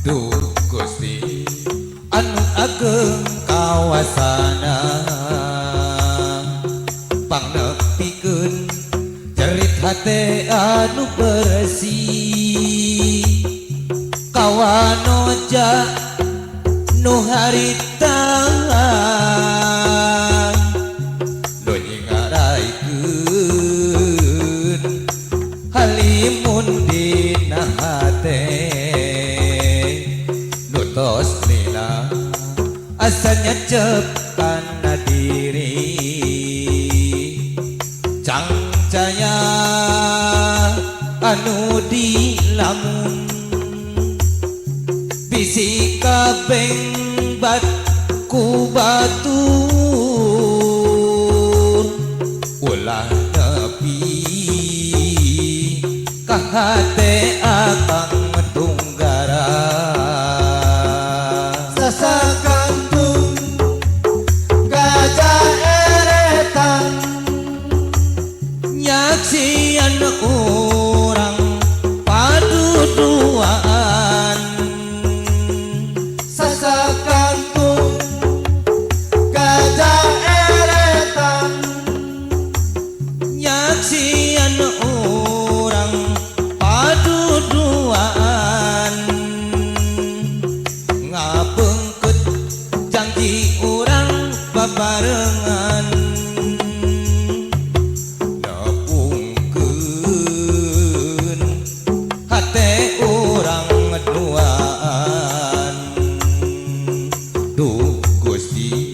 Duh Gusti anu ageng kawasana pangnepikeun jerit hate anu bersih kawanoja nu harita nu nyingaraikeun halimun dina hate nu tos lila asanya cepana diri cangcaya anu dilamun bisi kabeng bat ku batur ulah nepi ka hate akang tunggara sasakantung gajah eretan nyaksian urang paduduaan sasakantung gajah eretan nyaksian urang paduduaan ngabengkeut janji urang babarengan nepungkeun hate urang duaan. Duh Gusti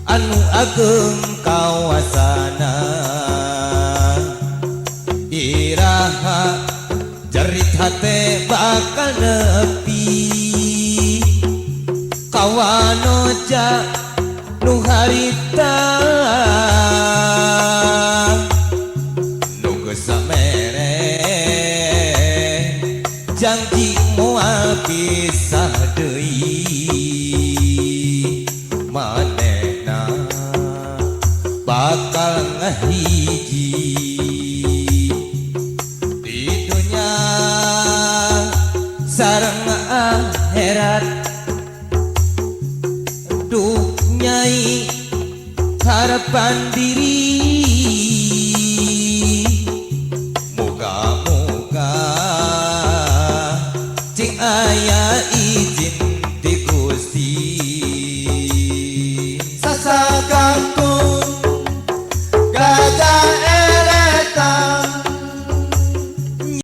anu ageng kawasana iraha jerit hate bakal nepi kawanoja nu harita nu geus samere janji moal pisah deui manehna bakal ngahiji di dunya sareng akhirat. Duh nyai harapan diri moga-moga cing aya